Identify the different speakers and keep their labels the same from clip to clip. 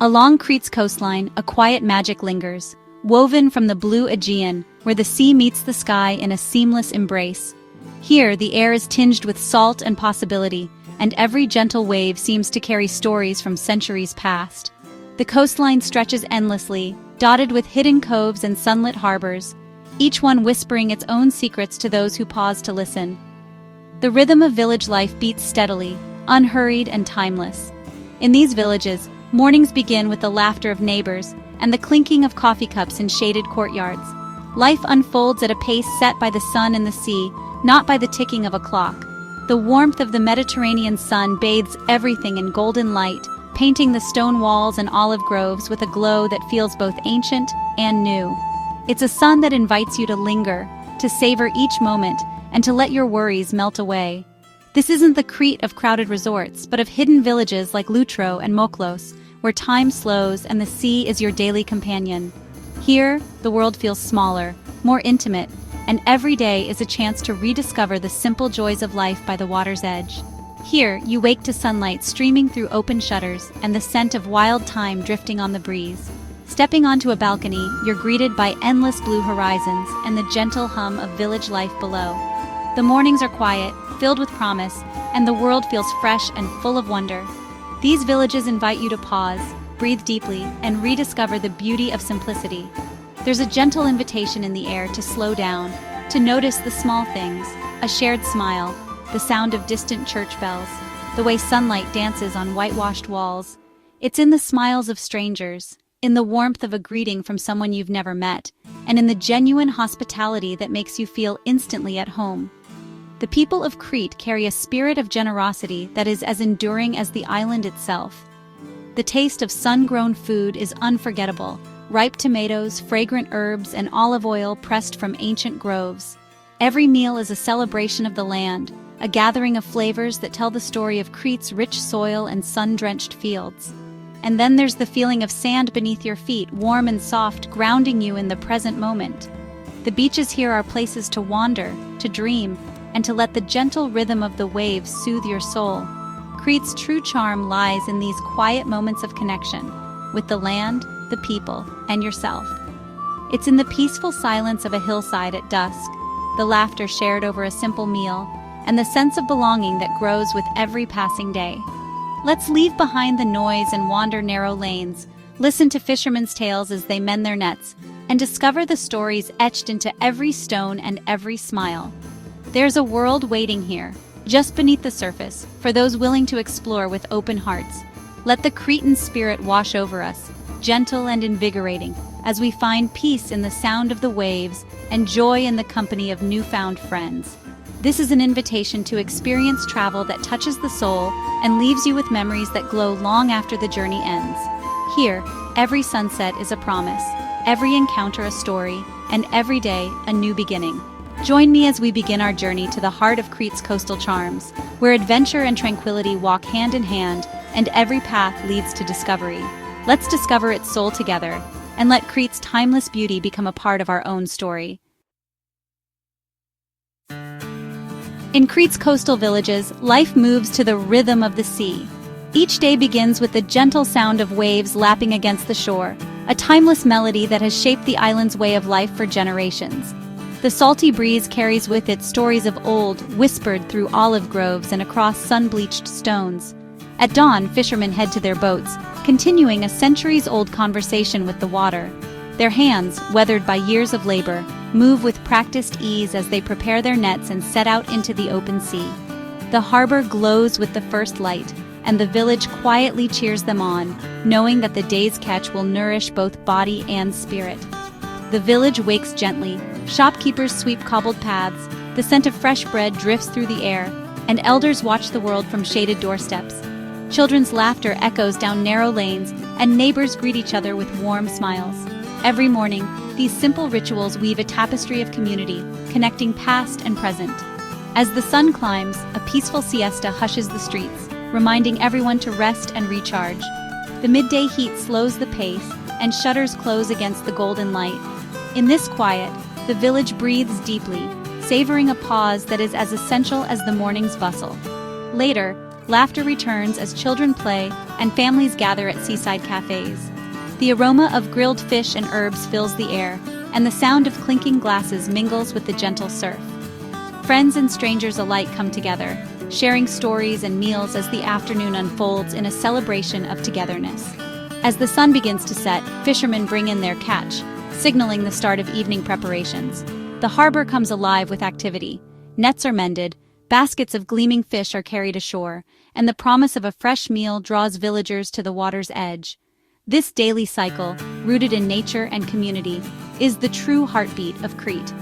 Speaker 1: Along Crete's coastline, a quiet magic lingers, woven from the blue Aegean, where the sea meets the sky in a seamless embrace. Here, the air is tinged with salt and possibility, and every gentle wave seems to carry stories from centuries past. The coastline stretches endlessly, dotted with hidden coves and sunlit harbors, each one whispering its own secrets to those who pause to listen. The rhythm of village life beats steadily, unhurried and timeless. In these villages, mornings begin with the laughter of neighbors and the clinking of coffee cups in shaded courtyards. Life unfolds at a pace set by the sun and the sea, not by the ticking of a clock. The warmth of the Mediterranean sun bathes everything in golden light, painting the stone walls and olive groves with a glow that feels both ancient and new. It's a sun that invites you to linger, to savor each moment, and to let your worries melt away. This isn't the Crete of crowded resorts, but of hidden villages like Lutro and Moklos, where time slows and the sea is your daily companion. Here, the world feels smaller, more intimate, and every day is a chance to rediscover the simple joys of life by the water's edge. Here, you wake to sunlight streaming through open shutters and the scent of wild thyme drifting on the breeze. Stepping onto a balcony, you're greeted by endless blue horizons and the gentle hum of village life below. The mornings are quiet, filled with promise, and the world feels fresh and full of wonder. These villages invite you to pause, breathe deeply, and rediscover the beauty of simplicity. There's a gentle invitation in the air to slow down, to notice the small things, a shared smile, the sound of distant church bells, the way sunlight dances on whitewashed walls. It's in the smiles of strangers, in the warmth of a greeting from someone you've never met, and in the genuine hospitality that makes you feel instantly at home. The people of Crete carry a spirit of generosity that is as enduring as the island itself. The taste of sun-grown food is unforgettable, ripe tomatoes, fragrant herbs, and olive oil pressed from ancient groves. Every meal is a celebration of the land, a gathering of flavors that tell the story of Crete's rich soil and sun-drenched fields. And then there's the feeling of sand beneath your feet, warm and soft, grounding you in the present moment. The beaches here are places to wander, to dream, and to let the gentle rhythm of the waves soothe your soul. Crete's true charm lies in these quiet moments of connection with the land, the people, and yourself. It's in the peaceful silence of a hillside at dusk, the laughter shared over a simple meal, and the sense of belonging that grows with every passing day. Let's leave behind the noise and wander narrow lanes, listen to fishermen's tales as they mend their nets, and discover the stories etched into every stone and every smile. There's a world waiting here, just beneath the surface, for those willing to explore with open hearts. Let the Cretan spirit wash over us, gentle and invigorating, as we find peace in the sound of the waves and joy in the company of newfound friends. This is an invitation to experience travel that touches the soul and leaves you with memories that glow long after the journey ends. Here, every sunset is a promise, every encounter a story, and every day a new beginning. Join me as we begin our journey to the heart of Crete's coastal charms, where adventure and tranquility walk hand in hand, and every path leads to discovery. Let's discover its soul together, and let Crete's timeless beauty become a part of our own story. In Crete's coastal villages, life moves to the rhythm of the sea. Each day begins with the gentle sound of waves lapping against the shore, a timeless melody that has shaped the island's way of life for generations. The salty breeze carries with it stories of old, whispered through olive groves and across sun-bleached stones. At dawn, fishermen head to their boats, continuing a centuries-old conversation with the water. Their hands, weathered by years of labor, move with practiced ease as they prepare their nets and set out into the open sea. The harbor glows with the first light, and the village quietly cheers them on, knowing that the day's catch will nourish both body and spirit. The village wakes gently, shopkeepers sweep cobbled paths, the scent of fresh bread drifts through the air, and elders watch the world from shaded doorsteps. Children's laughter echoes down narrow lanes, and neighbors greet each other with warm smiles. Every morning, these simple rituals weave a tapestry of community, connecting past and present. As the sun climbs, a peaceful siesta hushes the streets, reminding everyone to rest and recharge. The midday heat slows the pace, and shutters close against the golden light. In this quiet, the village breathes deeply, savoring a pause that is as essential as the morning's bustle. Later, laughter returns as children play and families gather at seaside cafes. The aroma of grilled fish and herbs fills the air, and the sound of clinking glasses mingles with the gentle surf. Friends and strangers alike come together, sharing stories and meals as the afternoon unfolds in a celebration of togetherness. As the sun begins to set, fishermen bring in their catch, signaling the start of evening preparations. The harbor comes alive with activity. Nets are mended, baskets of gleaming fish are carried ashore, and the promise of a fresh meal draws villagers to the water's edge. This daily cycle, rooted in nature and community, is the true heartbeat of Crete.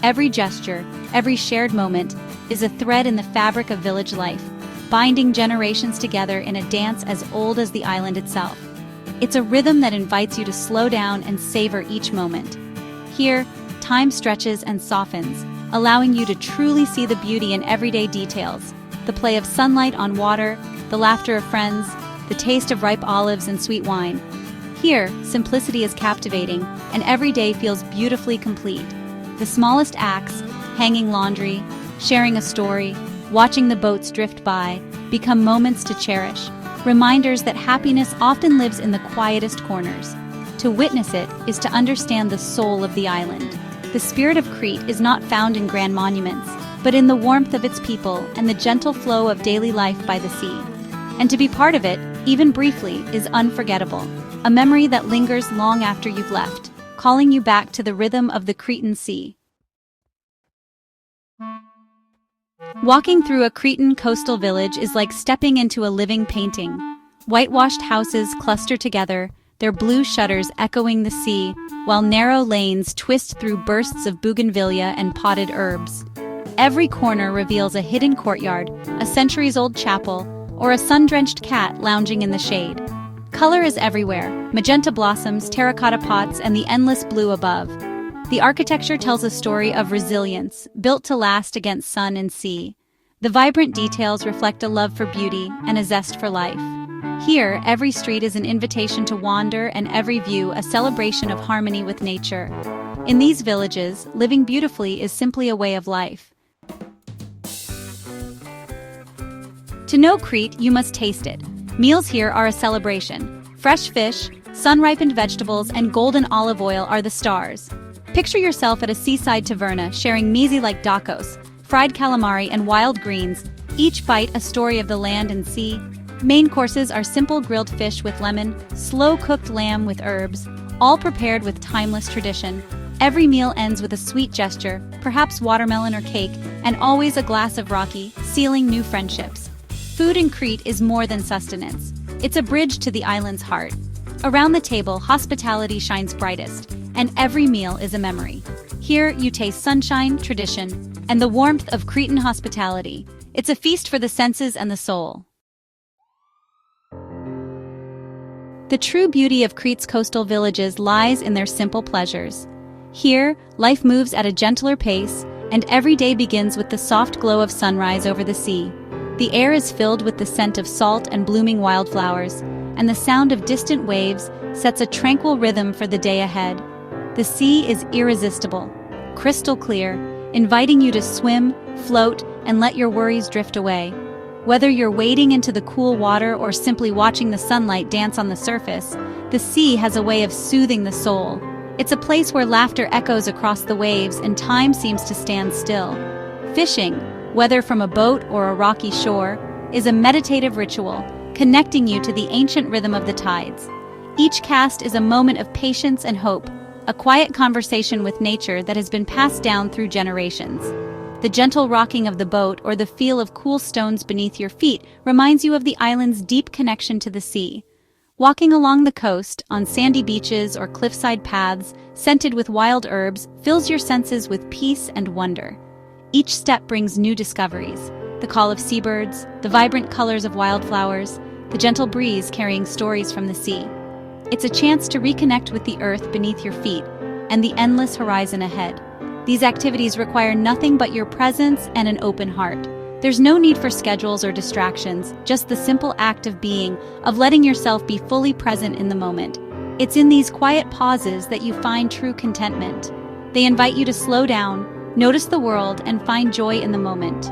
Speaker 1: Every gesture, every shared moment, is a thread in the fabric of village life, binding generations together in a dance as old as the island itself. It's a rhythm that invites you to slow down and savor each moment. Here, time stretches and softens, allowing you to truly see the beauty in everyday details: the play of sunlight on water, the laughter of friends, the taste of ripe olives and sweet wine. Here, simplicity is captivating, and every day feels beautifully complete. The smallest acts, hanging laundry, sharing a story, watching the boats drift by, become moments to cherish, reminders that happiness often lives in the quietest corners. To witness it is to understand the soul of the island. The spirit of Crete is not found in grand monuments, but in the warmth of its people and the gentle flow of daily life by the sea. And to be part of it, even briefly, is unforgettable, a memory that lingers long after you've left, calling you back to the rhythm of the Cretan sea. Walking through a Cretan coastal village is like stepping into a living painting. Whitewashed houses cluster together, their blue shutters echoing the sea, while narrow lanes twist through bursts of bougainvillea and potted herbs. Every corner reveals a hidden courtyard, a centuries-old chapel, or a sun-drenched cat lounging in the shade. Color is everywhere: magenta blossoms, terracotta pots, and the endless blue above. The architecture tells a story of resilience, built to last against sun and sea. The vibrant details reflect a love for beauty and a zest for life. Here, every street is an invitation to wander, and every view a celebration of harmony with nature. In these villages, living beautifully is simply a way of life. To know Crete, you must taste it. Meals here are a celebration. Fresh fish, sun-ripened vegetables, and golden olive oil are the stars. Picture yourself at a seaside taverna sharing meze like dakos, fried calamari, and wild greens, each bite a story of the land and sea. Main courses are simple grilled fish with lemon, slow-cooked lamb with herbs, all prepared with timeless tradition. Every meal ends with a sweet gesture, perhaps watermelon or cake, and always a glass of raki, sealing new friendships. Food in Crete is more than sustenance. It's a bridge to the island's heart. Around the table, hospitality shines brightest, and every meal is a memory. Here, you taste sunshine, tradition, and the warmth of Cretan hospitality. It's a feast for the senses and the soul. The true beauty of Crete's coastal villages lies in their simple pleasures. Here, life moves at a gentler pace, and every day begins with the soft glow of sunrise over the sea. The air is filled with the scent of salt and blooming wildflowers, and the sound of distant waves sets a tranquil rhythm for the day ahead. The sea is irresistible, crystal clear, inviting you to swim, float, and let your worries drift away. Whether you're wading into the cool water or simply watching the sunlight dance on the surface, the sea has a way of soothing the soul. It's a place where laughter echoes across the waves and time seems to stand still. Fishing, whether from a boat or a rocky shore, is a meditative ritual, connecting you to the ancient rhythm of the tides. Each cast is a moment of patience and hope, a quiet conversation with nature that has been passed down through generations. The gentle rocking of the boat or the feel of cool stones beneath your feet reminds you of the island's deep connection to the sea. Walking along the coast, on sandy beaches or cliffside paths scented with wild herbs, fills your senses with peace and wonder. Each step brings new discoveries: the call of seabirds, the vibrant colors of wildflowers, the gentle breeze carrying stories from the sea. It's a chance to reconnect with the earth beneath your feet and the endless horizon ahead. These activities require nothing but your presence and an open heart. There's no need for schedules or distractions, just the simple act of being, of letting yourself be fully present in the moment. It's in these quiet pauses that you find true contentment. They invite you to slow down, notice the world, and find joy in the moment.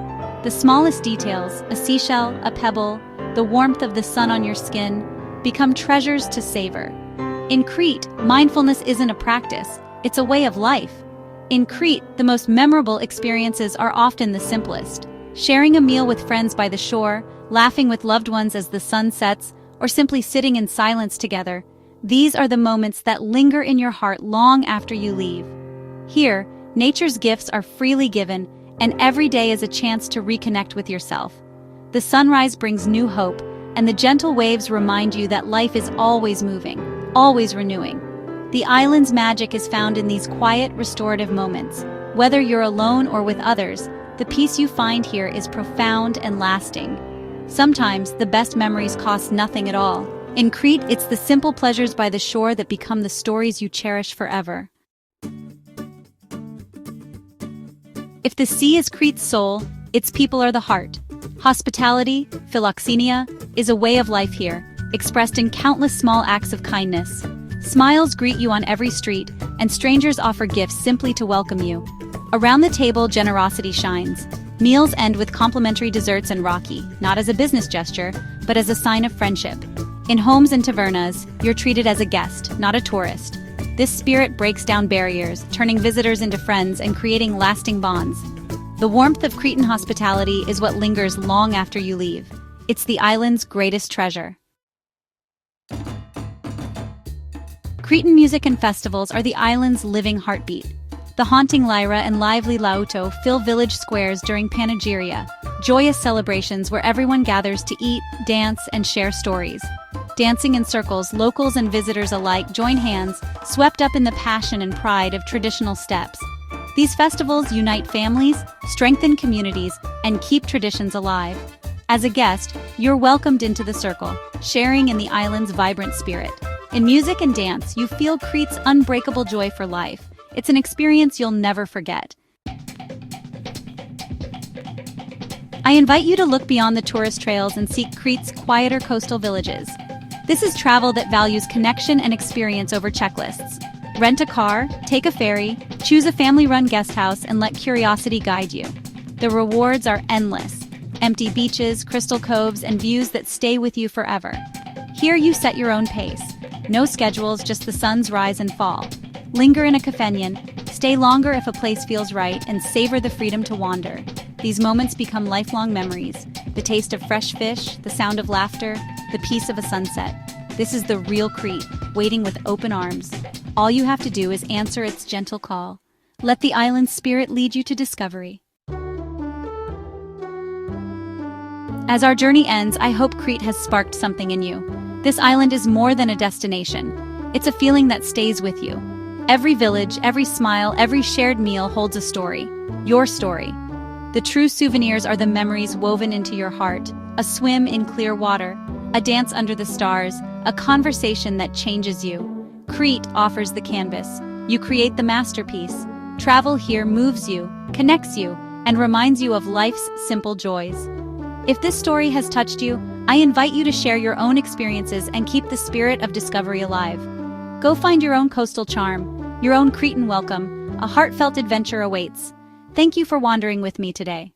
Speaker 1: The smallest details, a seashell, a pebble, the warmth of the sun on your skin, become treasures to savor. In Crete, mindfulness isn't a practice, it's a way of life. In Crete, the most memorable experiences are often the simplest. Sharing a meal with friends by the shore, laughing with loved ones as the sun sets, or simply sitting in silence together, these are the moments that linger in your heart long after you leave. Here, nature's gifts are freely given, and every day is a chance to reconnect with yourself. The sunrise brings new hope, and the gentle waves remind you that life is always moving, always renewing. The island's magic is found in these quiet, restorative moments. Whether you're alone or with others, the peace you find here is profound and lasting. Sometimes, the best memories cost nothing at all. In Crete, it's the simple pleasures by the shore that become the stories you cherish forever. If the sea is Crete's soul, its people are the heart. Hospitality, philoxenia, is a way of life here, expressed in countless small acts of kindness. Smiles greet you on every street, and strangers offer gifts simply to welcome you. Around the table, generosity shines. Meals end with complimentary desserts and raki, not as a business gesture, but as a sign of friendship. In homes and tavernas, you're treated as a guest, not a tourist. This spirit breaks down barriers, turning visitors into friends and creating lasting bonds. The warmth of Cretan hospitality is what lingers long after you leave. It's the island's greatest treasure. Cretan music and festivals are the island's living heartbeat. The haunting lyra and lively lauto fill village squares during Panegyria, joyous celebrations where everyone gathers to eat, dance, and share stories. Dancing in circles, locals and visitors alike join hands, swept up in the passion and pride of traditional steps. These festivals unite families, strengthen communities, and keep traditions alive. As a guest, you're welcomed into the circle, sharing in the island's vibrant spirit. In music and dance, you feel Crete's unbreakable joy for life. It's an experience you'll never forget. I invite you to look beyond the tourist trails and seek Crete's quieter coastal villages. This is travel that values connection and experience over checklists. Rent a car, take a ferry, choose a family-run guest house, and let curiosity guide you. The rewards are endless. Empty beaches, crystal coves, and views that stay with you forever. Here you set your own pace. No schedules, just the sun's rise and fall. Linger in a kafenyan, stay longer if a place feels right, and savor the freedom to wander. These moments become lifelong memories. The taste of fresh fish, the sound of laughter, the peace of a sunset. This is the real Crete, waiting with open arms. All you have to do is answer its gentle call. Let the island's spirit lead you to discovery. As our journey ends, I hope Crete has sparked something in you. This island is more than a destination. It's a feeling that stays with you. Every village, every smile, every shared meal holds a story. Your story. The true souvenirs are the memories woven into your heart. A swim in clear water, a dance under the stars, a conversation that changes you. Crete offers the canvas. You create the masterpiece. Travel here moves you, connects you, and reminds you of life's simple joys. If this story has touched you, I invite you to share your own experiences and keep the spirit of discovery alive. Go find your own coastal charm, your own Cretan welcome. A heartfelt adventure awaits. Thank you for wandering with me today.